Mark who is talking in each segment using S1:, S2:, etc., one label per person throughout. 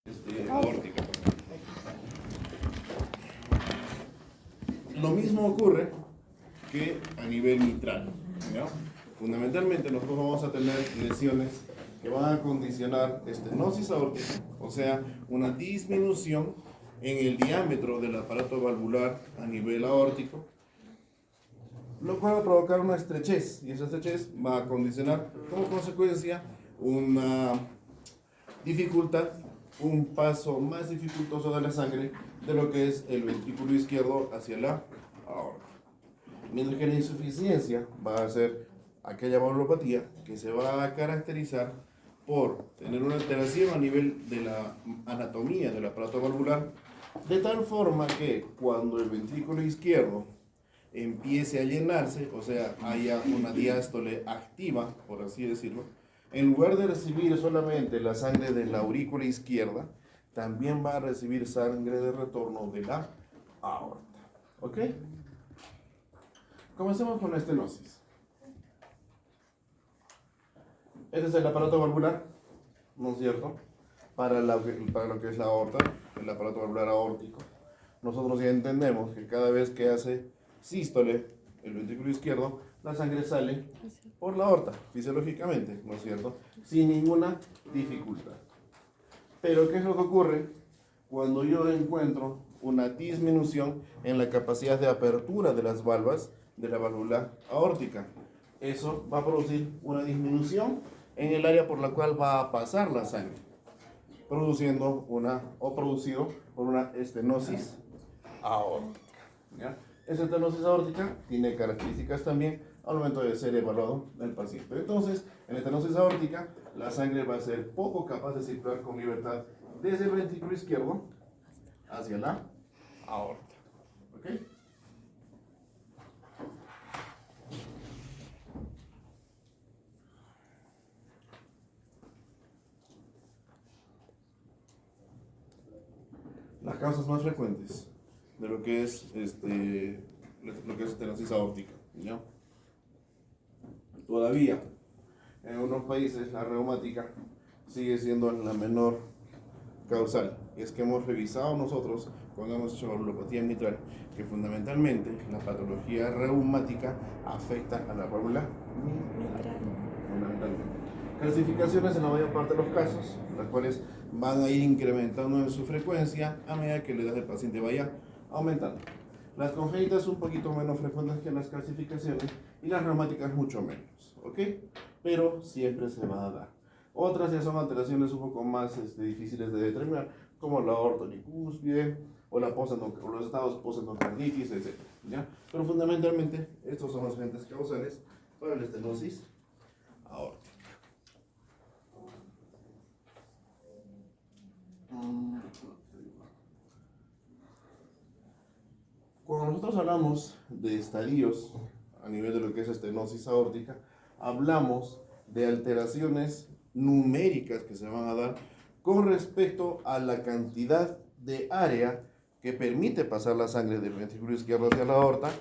S1: Aórtica. Lo mismo ocurre que a nivel mitral, ¿ya? Fundamentalmente nosotros vamos a tener lesiones que van a condicionar estenosis aórtica, o sea, una disminución en el diámetro del aparato valvular a nivel aórtico, lo cual va a provocar una estrechez, y esa estrechez va a condicionar como consecuencia una dificultad, un paso más dificultoso de la sangre de lo que es el ventrículo izquierdo hacia la aorta. Mientras que la insuficiencia va a ser aquella valvulopatía que se va a caracterizar por tener una alteración a nivel de la anatomía del aparato valvular, de tal forma que cuando el ventrículo izquierdo empiece a llenarse, o sea, haya una diástole activa, por así decirlo, en lugar de recibir solamente la sangre de la aurícula izquierda, también va a recibir sangre de retorno de la aorta. ¿Ok? Comencemos con la estenosis. Este es el aparato valvular, ¿no es cierto? Para lo que es la aorta, el aparato valvular aórtico. Nosotros ya entendemos que cada vez que hace sístole el ventrículo izquierdo, la sangre sale por la aorta, fisiológicamente, ¿no es cierto? Sin ninguna dificultad. Pero ¿qué es lo que ocurre cuando yo encuentro una disminución en la capacidad de apertura de las valvas de la válvula aórtica? Eso va a producir una disminución en el área por la cual va a pasar la sangre, producido por una estenosis aórtica, ¿ya? Esa estenosis aórtica tiene características también al momento de ser evaluado el paciente. Entonces, en la estenosis aórtica, la sangre va a ser poco capaz de circular con libertad desde el ventrículo izquierdo hacia la aorta. ¿Ok? Las causas más frecuentes de lo que es estenosis aórtica, ¿ya? Todavía en algunos países la reumática sigue siendo la menor causal. Es que hemos revisado nosotros cuando hemos hecho valvulopatía mitral que fundamentalmente la patología reumática afecta a la válvula mitral, fundamentalmente. Clasificaciones en la mayor parte de los casos, las cuales van a ir incrementando en su frecuencia a medida que la edad del paciente vaya aumentando. Las congénitas un poquito menos frecuentes que las clasificaciones y las reumáticas mucho menos, ¿ok? Pero siempre se va a dar. Otras ya son alteraciones un poco más difíciles de determinar, como la ortonicúspide o los estados postendocarditis, etc. ¿Ya? Pero fundamentalmente estos son los agentes causales para la estenosis aórtica. Cuando nosotros hablamos de estadios a nivel de lo que es estenosis aórtica, hablamos de alteraciones numéricas que se van a dar con respecto a la cantidad de área que permite pasar la sangre del ventrículo izquierdo hacia la aorta,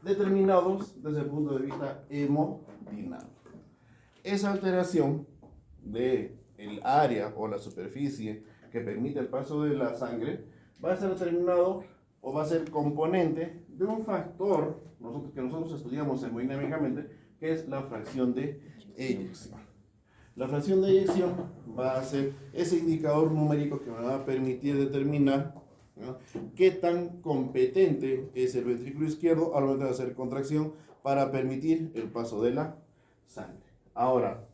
S1: determinados desde el punto de vista hemodinámico. Esa alteración del área o la superficie que permite el paso de la sangre va a ser determinado o va a ser componente de un factor que nosotros estudiamos hemodinámicamente, que es la fracción de eyección. La fracción de eyección va a ser ese indicador numérico que me va a permitir determinar, ¿no?, qué tan competente es el ventrículo izquierdo al momento de hacer contracción para permitir el paso de la sangre. Ahora,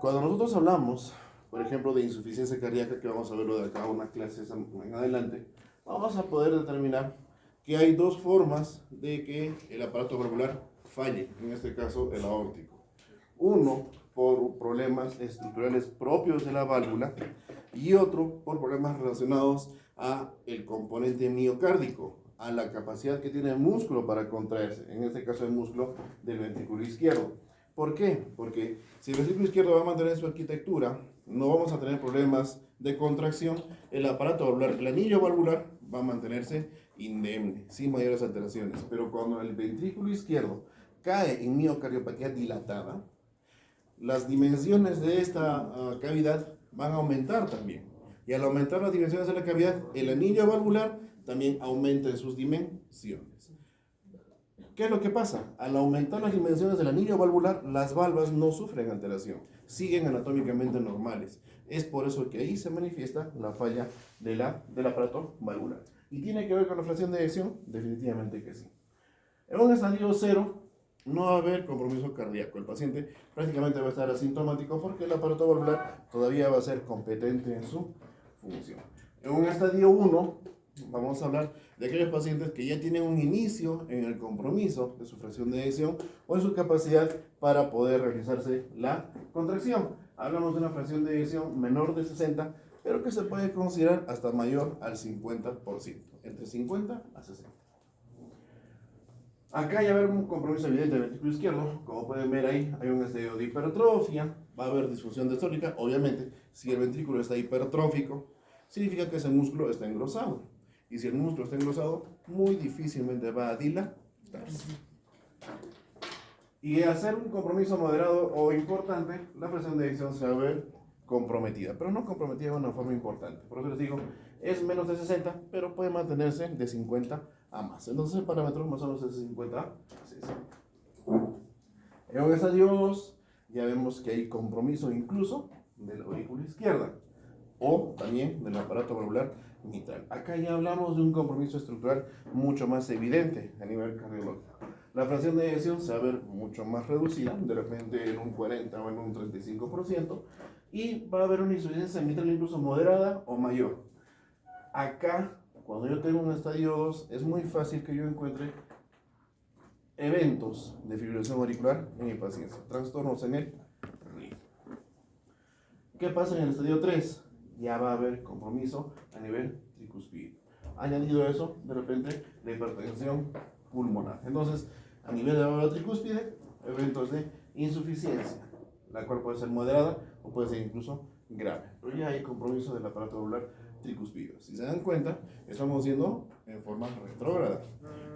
S1: cuando nosotros hablamos, por ejemplo, de insuficiencia cardíaca, que vamos a verlo de acá una clase en adelante, vamos a poder determinar que hay dos formas de que el aparato valvular falle, en este caso el aórtico. Uno por problemas estructurales propios de la válvula y otro por problemas relacionados a el componente miocárdico, a la capacidad que tiene el músculo para contraerse, en este caso el músculo del ventrículo izquierdo. ¿Por qué? Porque si el ventrículo izquierdo va a mantener su arquitectura, no vamos a tener problemas de contracción, el aparato valvular, el anillo valvular va a mantenerse indemne, sin mayores alteraciones. Pero cuando el ventrículo izquierdo cae en miocardiopatía dilatada, las dimensiones de esta cavidad van a aumentar también. Y al aumentar las dimensiones de la cavidad, el anillo valvular también aumenta en sus dimensiones. ¿Qué es lo que pasa? Al aumentar las dimensiones del anillo valvular, las valvas no sufren alteración, siguen anatómicamente normales. Es por eso que ahí se manifiesta la falla del aparato valvular. ¿Y tiene que ver con la fracción de eyección? Definitivamente que sí. En un estadio 0 no va a haber compromiso cardíaco. El paciente prácticamente va a estar asintomático porque el aparato valvular todavía va a ser competente en su función. En un estadio 1 vamos a hablar de aquellos pacientes que ya tienen un inicio en el compromiso de su fracción de eyección o en su capacidad para poder realizarse la contracción. Hablamos de una fracción de eyección menor de 60, pero que se puede considerar hasta mayor al 50%, entre 50 a 60. Acá ya va a haber un compromiso evidente del ventrículo izquierdo. Como pueden ver ahí, hay un estadio de hipertrofia, va a haber disfunción diastólica. Obviamente, si el ventrículo está hipertrófico, significa que ese músculo está engrosado. Y si el músculo está engrosado, muy difícilmente va a dilatarse. Y hacer un compromiso moderado o importante, la fracción de eyección se va a ver comprometida, pero no comprometida de una forma importante. Por eso les digo, es menos de 60, pero puede mantenerse de 50 a más. Entonces el parámetro más o menos es de 50 a 60. En un estadio 2 ya vemos que hay compromiso incluso de la aurícula izquierda o también del aparato valvular mitral. Acá ya hablamos de un compromiso estructural mucho más evidente a nivel cardiológico. La fracción de eyección se va a ver mucho más reducida, de repente en un 40 o en un 35%, y va a haber una insuficiencia mitral incluso moderada o mayor. Acá, cuando yo tengo un estadio 2, es muy fácil que yo encuentre eventos de fibrilación auricular en mi paciente, trastornos en el ritmo. ¿Qué pasa en el estadio 3? Ya va a haber compromiso a nivel tricuspideo. Añadido eso, de repente, la hipertensión pulmonar. Entonces, a nivel de la tricúspide, eventos de insuficiencia, la cual puede ser moderada o puede ser incluso grave. Pero ya hay compromiso del aparato valvular tricuspideo. Si se dan cuenta, estamos yendo en forma retrógrada.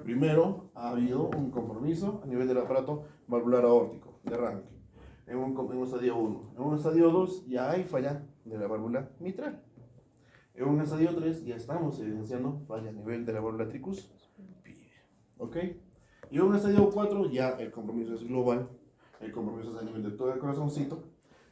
S1: Primero, ha habido un compromiso a nivel del aparato valvular aórtico, de arranque, en un estadio 1. En un estadio 2 ya hay falla de la válvula mitral. En un estadio 3 ya estamos evidenciando falla a nivel de la válvula tricúspide. ¿Ok? Y en un estadio 4 ya el compromiso es global, el compromiso es a nivel de todo el corazoncito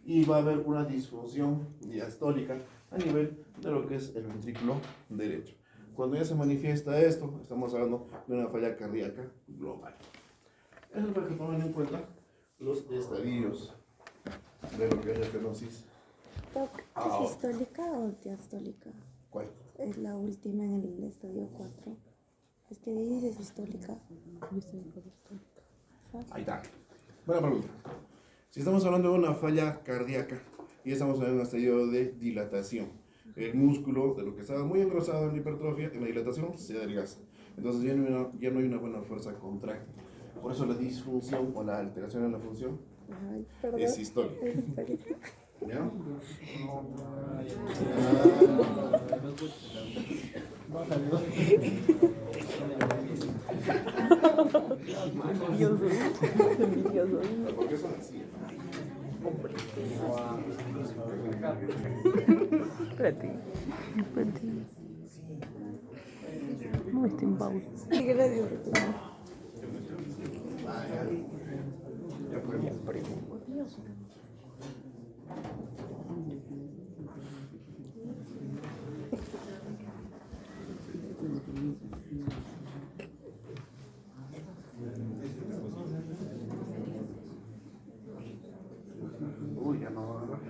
S1: y va a haber una disfunción diastólica a nivel de lo que es el ventrículo derecho. Cuando ya se manifiesta esto, estamos hablando de una falla cardíaca global. Eso es para que pongan en cuenta los estadios de lo que es la estenosis.
S2: ¿Es sistólica o diastólica?
S1: ¿Cuál?
S2: Es la última en el estadio 4. Es que dice sistólica.
S1: Ahí está. Buena pregunta. Si estamos hablando de una falla cardíaca y estamos en un estadio de dilatación, el músculo de lo que estaba muy engrosado en la hipertrofia, en la dilatación, se adelgaza. Entonces ya no hay una buena fuerza contráctil. Por eso la disfunción o la alteración en la función es sistólica. ¿Ya?
S2: Envidioso.
S1: ¿Por qué son así?
S2: Hombre. Espérate. No estoy en pausa. Gracias.
S1: Ya fue. Uy, ya no va a agarrar.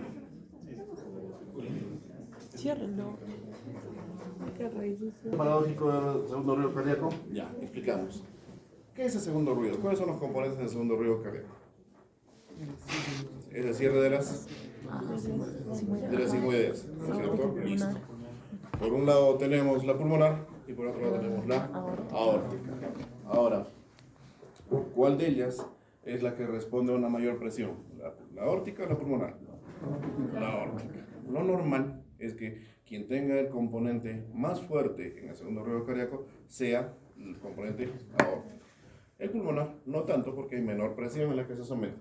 S2: Ciérrenlo. Qué raíces.
S1: Paradójico del segundo ruido cardíaco. Ya, explicamos. ¿Qué es el segundo ruido? ¿Cuáles son los componentes del segundo ruido cardíaco? Es el cierre de las sigmoideas, ¿no es cierto? Listo. Por un lado tenemos la pulmonar y por otro lado tenemos la aórtica. Ahora, ¿cuál de ellas es la que responde a una mayor presión? ¿La aórtica o la pulmonar? La aórtica. Lo normal es que quien tenga el componente más fuerte en el segundo ruido cardíaco sea el componente aórtico. El pulmonar no tanto porque hay menor presión en la que se somete.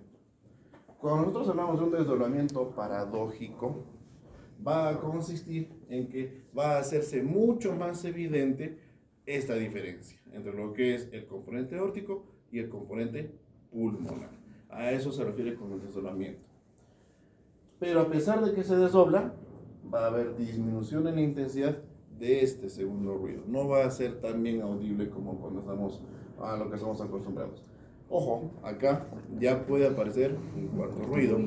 S1: Cuando nosotros hablamos de un desdoblamiento paradójico, va a consistir en que va a hacerse mucho más evidente esta diferencia entre lo que es el componente aórtico y el componente pulmonar. A eso se refiere con el desdoblamiento. Pero a pesar de que se desdobla, va a haber disminución en la intensidad de este segundo ruido. No va a ser tan bien audible como cuando estamos a lo que estamos acostumbrados. Ojo, acá ya puede aparecer un cuarto ruido.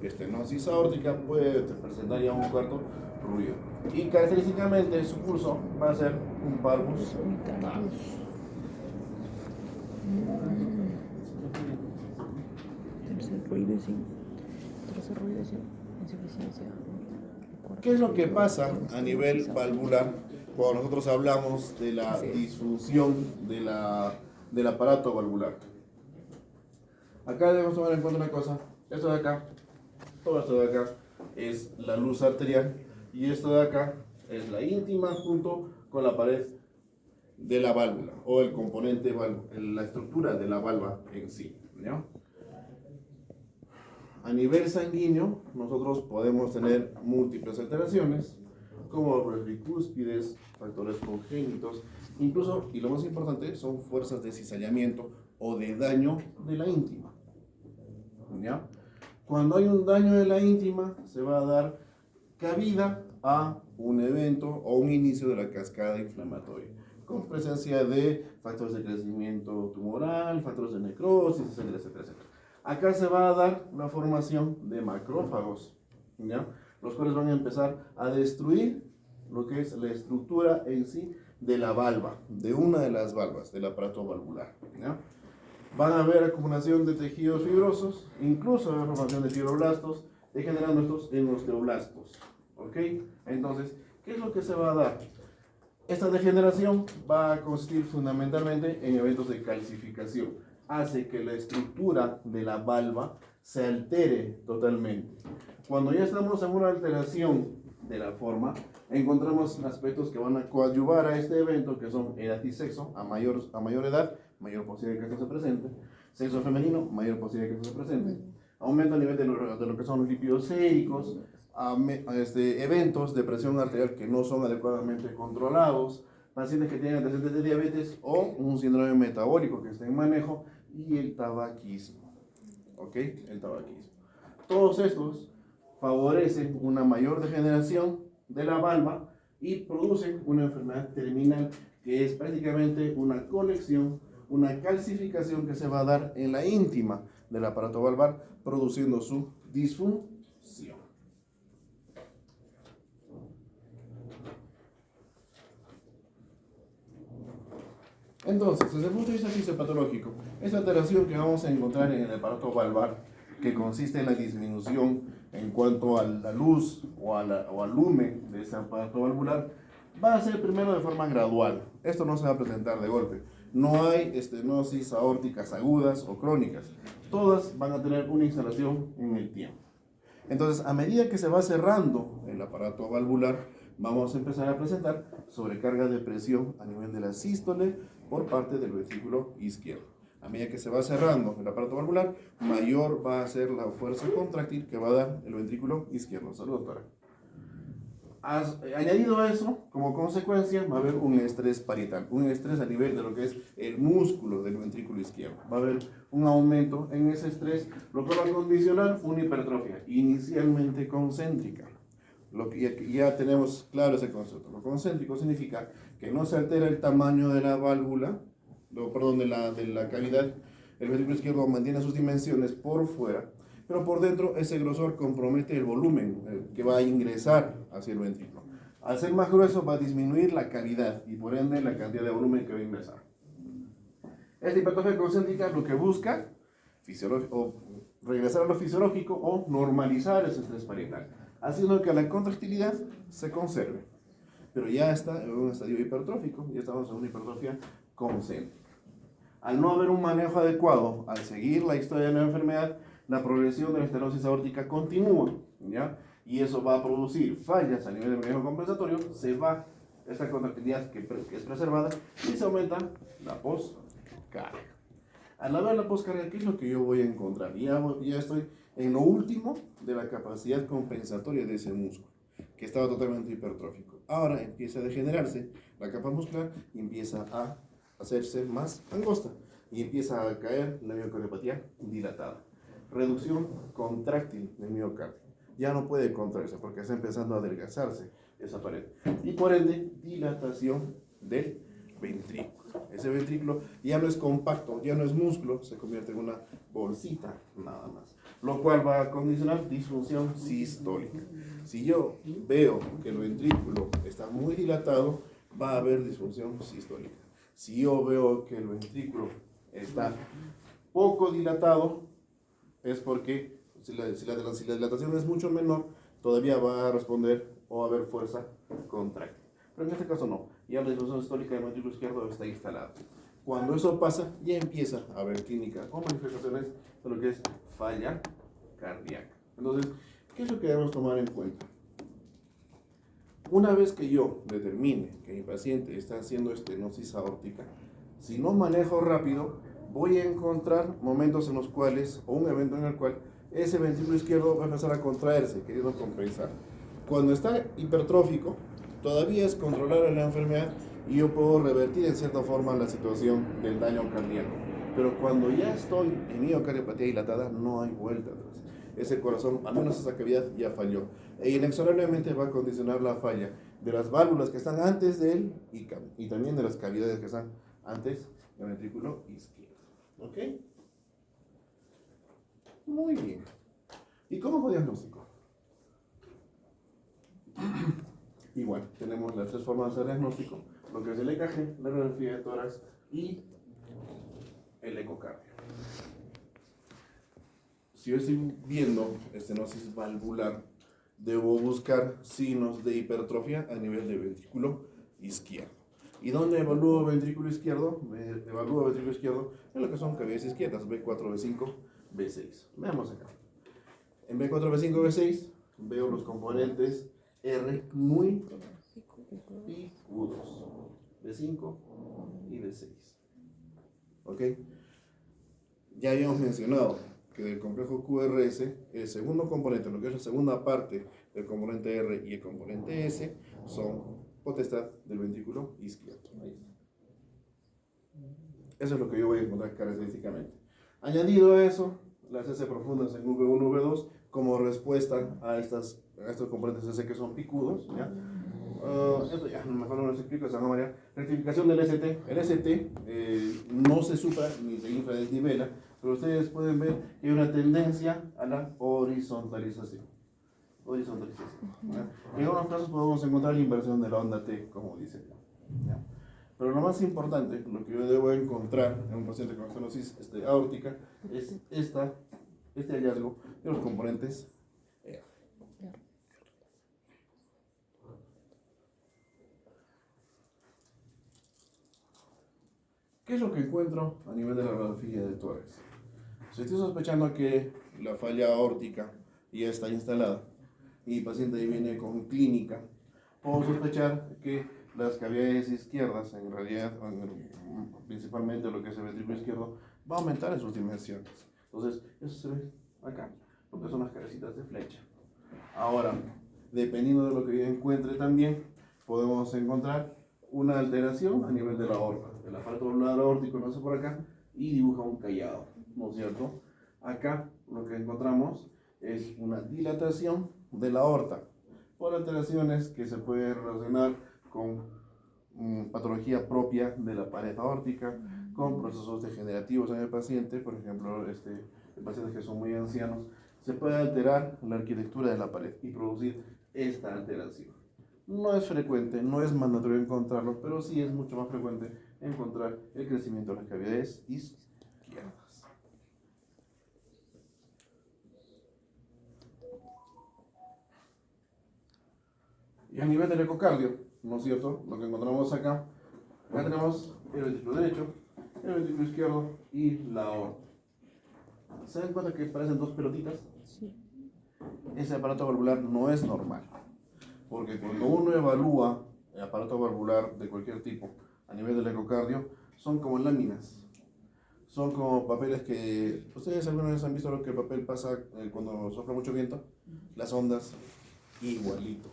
S1: Estenosis aórtica puede presentar ya un cuarto ruido. Y característicamente su pulso va a ser un valvus talus.
S2: Tercer ruido es insuficiencia.
S1: ¿Qué es lo que pasa a nivel valvular cuando nosotros hablamos de la disfunción del aparato valvular? Acá debemos tomar en cuenta una cosa. Esto de acá, todo esto de acá es la luz arterial y esto de acá es la íntima junto con la pared de la válvula o el componente, la estructura de la válvula en sí, ¿no? A nivel sanguíneo, nosotros podemos tener múltiples alteraciones, como dolores bicúspides, factores congénitos, incluso, y lo más importante, son fuerzas de cizallamiento o de daño de la íntima. ¿Ya? Cuando hay un daño de la íntima, se va a dar cabida a un evento o un inicio de la cascada inflamatoria, con presencia de factores de crecimiento tumoral, factores de necrosis, etcétera, etcétera, etcétera. Acá se va a dar la formación de macrófagos, ¿ya? Los cuales van a empezar a destruir lo que es la estructura en sí de la valva, de una de las valvas del aparato valvular, ¿ya? Van a haber acumulación de tejidos fibrosos, incluso la formación de fibroblastos, degenerando estos en osteoblastos, ¿ok? Entonces, ¿qué es lo que se va a dar? Esta degeneración va a consistir fundamentalmente en eventos de calcificación. Hace que la estructura de la valva se altere totalmente. Cuando ya estamos en una alteración de la forma, encontramos aspectos que van a coadyuvar a este evento, que son edad y sexo. A mayor edad, mayor posibilidad de que esto se presente. Sexo femenino, mayor posibilidad de que esto se presente. Aumento a nivel de lo que son los lípidos séricos, eventos de presión arterial que no son adecuadamente controlados, pacientes que tienen antecedentes de diabetes o un síndrome metabólico que está en manejo, y el tabaquismo. ¿Ok? El tabaquismo. Todos estos favorecen una mayor degeneración de la valva y producen una enfermedad terminal que es prácticamente una colección, una calcificación que se va a dar en la íntima del aparato valvar, produciendo su disfunción. Entonces, desde el punto de vista fisiopatológico, esta alteración que vamos a encontrar en el aparato valvar, que consiste en la disminución en cuanto a la luz o al lumen de ese aparato valvular, va a ser primero de forma gradual. Esto no se va a presentar de golpe. No hay estenosis aórticas agudas o crónicas. Todas van a tener una instalación en el tiempo. Entonces, a medida que se va cerrando el aparato valvular, vamos a empezar a presentar sobrecarga de presión a nivel de la sístole por parte del ventrículo izquierdo. A medida que se va cerrando el aparato valvular, mayor va a ser la fuerza contráctil que va a dar el ventrículo izquierdo. Salud, doctora. Añadido a eso, como consecuencia, va a haber un estrés parietal, un estrés a nivel de lo que es el músculo del ventrículo izquierdo. Va a haber un aumento en ese estrés, lo que va a condicionar una hipertrofia, inicialmente concéntrica. Lo que ya tenemos claro ese concepto. Lo concéntrico significa que no se altera el tamaño de la válvula, de la cavidad. El ventrículo izquierdo mantiene sus dimensiones por fuera, pero por dentro ese grosor compromete el volumen que va a ingresar hacia el ventrículo. Al ser más grueso va a disminuir la cavidad y por ende la cantidad de volumen que va a ingresar. Esta hipertrofia concéntrica lo que busca o regresar a lo fisiológico o normalizar ese estrés parietal, haciendo que la contractilidad se conserve. Pero ya está en un estadio hipertrófico, ya estamos en una hipertrofia concéntrica. Al no haber un manejo adecuado, al seguir la historia de la enfermedad, la progresión de la estenosis aórtica continúa, ¿ya? Y eso va a producir fallas a nivel del mecanismo compensatorio, se va esta contractilidad que es preservada y se aumenta la poscarga. Al haber la poscarga, ¿qué es lo que yo voy a encontrar? Ya estoy en lo último de la capacidad compensatoria de ese músculo. que estaba totalmente hipertrófico. Ahora empieza a degenerarse la capa muscular y empieza a hacerse más angosta y empieza a caer la miocardiopatía dilatada. Reducción contráctil del miocardio. Ya no puede contraerse porque está empezando a adelgazarse esa pared. Y por ende, dilatación del ventrículo. Ese ventrículo ya no es compacto, ya no es músculo, se convierte en una bolsita nada más. Lo cual va a condicionar disfunción sistólica. Si yo veo que el ventrículo está muy dilatado, va a haber disfunción sistólica. Si yo veo que el ventrículo está poco dilatado, es porque si la dilatación es mucho menor, todavía va a responder o a haber fuerza contráctil. Pero en este caso no, ya la disfunción sistólica del ventrículo izquierdo está instalada. Cuando eso pasa, ya empieza a haber clínica o manifestaciones de lo que es falla cardíaca. Entonces, ¿qué es lo que debemos tomar en cuenta? Una vez que yo determine que mi paciente está haciendo estenosis aórtica, si no manejo rápido, voy a encontrar momentos en los cuales, o un evento en el cual, ese ventrículo izquierdo va a empezar a contraerse, queriendo compensar. Cuando está hipertrófico, todavía es controlar la enfermedad y yo puedo revertir en cierta forma la situación del daño cardíaco. Pero cuando ya estoy en miocardiopatía dilatada, no hay vuelta atrás. Ese corazón, al menos esa cavidad, ya falló. E inexorablemente va a condicionar la falla de las válvulas que están antes de él y también de las cavidades que están antes del ventrículo izquierdo. ¿Ok? Muy bien. ¿Y cómo fue diagnóstico? Igual, tenemos las tres formas de diagnóstico, lo que es el EKG, la radiografía de tórax y el ecocardio. Si yo estoy viendo estenosis valvular, debo buscar signos de hipertrofia a nivel de ventrículo izquierdo. ¿Y dónde evalúo ventrículo izquierdo? Evalúo ventrículo izquierdo en lo que son cavidades izquierdas, B4, B5, B6. Veamos acá. En B4, B5, B6 veo los componentes R muy picudos, B5 y B6. ¿Ok? Ya habíamos mencionado que del complejo QRS, el segundo componente, lo que es la segunda parte del componente R y el componente S, son potestad del ventrículo izquierdo. Ahí está. Eso es lo que yo voy a encontrar característicamente. Añadido a eso, las S profundas en V1, V2, como respuesta a estos componentes S que son picudos, ¿ya? Esto ya mejor no les explico de esa manera. Rectificación del ST. El ST no se supra ni se infradesnivela, pero ustedes pueden ver que hay una tendencia a la horizontalización. ¿Ya? En algunos casos podemos encontrar la inversión de la onda T, como dice. ¿Ya? Pero lo más importante, lo que yo debo encontrar en un paciente con estenosis aórtica, es este hallazgo de los componentes R. ¿Qué es lo que encuentro a nivel de la radiografía de tórax? Si estoy sospechando que la falla aórtica ya está instalada y el paciente viene con clínica, puedo sospechar que las cavidades izquierdas, en realidad, principalmente lo que es el ventrículo izquierdo, va a aumentar en sus dimensiones. Entonces, eso se ve acá, porque son las cabecitas de flecha. Ahora, dependiendo de lo que yo encuentre también, podemos encontrar una alteración a nivel de la aorta. El aparato valvular aórtico nace por acá y dibuja un callado, ¿no es cierto? Acá lo que encontramos es una dilatación de la aorta por alteraciones que se pueden relacionar con patología propia de la pared aórtica, con procesos degenerativos en el paciente, por ejemplo, en pacientes que son muy ancianos, se puede alterar la arquitectura de la pared y producir esta alteración. No es frecuente, no es mandatorio encontrarlo, pero sí es mucho más frecuente encontrar el crecimiento de las cavidades izquierdas. Y a nivel del ecocardio, ¿no es cierto? Lo que encontramos acá tenemos el ventrículo derecho, el ventrículo izquierdo y la aorta. ¿Se dan cuenta que parecen dos pelotitas? Sí. Ese aparato valvular no es normal. Porque cuando uno evalúa el aparato valvular de cualquier tipo a nivel del ecocardio, son como láminas. Son como papeles que... ¿Ustedes alguna vez han visto lo que el papel pasa cuando sopla mucho viento? Las ondas, igualito.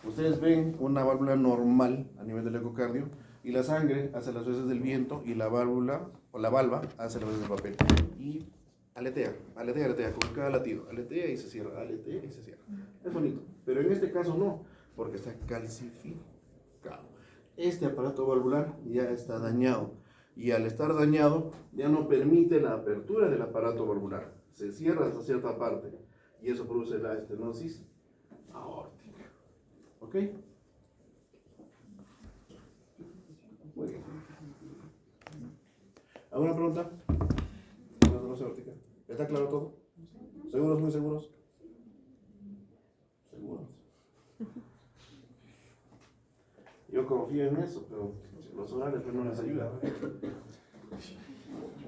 S1: Ustedes ven una válvula normal a nivel del ecocardio y la sangre hace las veces del viento y la válvula o la valva hace las veces del papel. Y aletea, con cada latido. Aletea y se cierra, aletea y se cierra. Es bonito. Pero en este caso no, porque está calcificado. Este aparato valvular ya está dañado. Y al estar dañado, ya no permite la apertura del aparato valvular. Se cierra hasta cierta parte. Y eso produce la estenosis aórtica. ¿Ok? Muy bien. ¿Alguna pregunta? ¿Estenosis aórtica? ¿Está claro todo? ¿Seguros, muy seguros? Seguros. Yo confío en eso, pero los orales pues no les ayudan.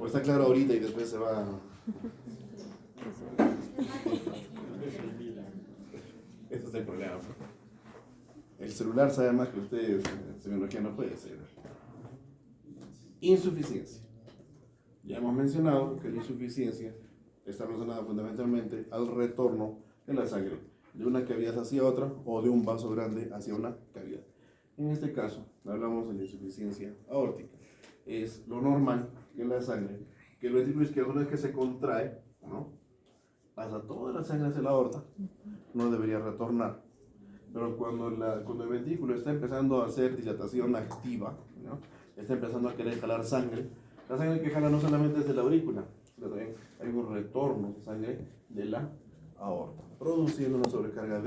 S1: O está claro ahorita y después se va. Ese es el problema. El celular sabe más que ustedes, semiología no puede ser. Insuficiencia. Ya hemos mencionado que la insuficiencia está relacionada fundamentalmente al retorno de la sangre de una cavidad hacia otra o de un vaso grande hacia una cavidad. En este caso, hablamos de la insuficiencia aórtica. Es lo normal que la sangre, que el ventrículo izquierdo una vez que se contrae, ¿no?, pasa toda la sangre hacia la aorta, no debería retornar. Pero cuando el ventrículo está empezando a hacer dilatación activa, ¿no?, está empezando a querer jalar sangre, la sangre que jala no solamente es de la aurícula, sino también hay un retorno de sangre de la aorta, produciendo una sobrecarga de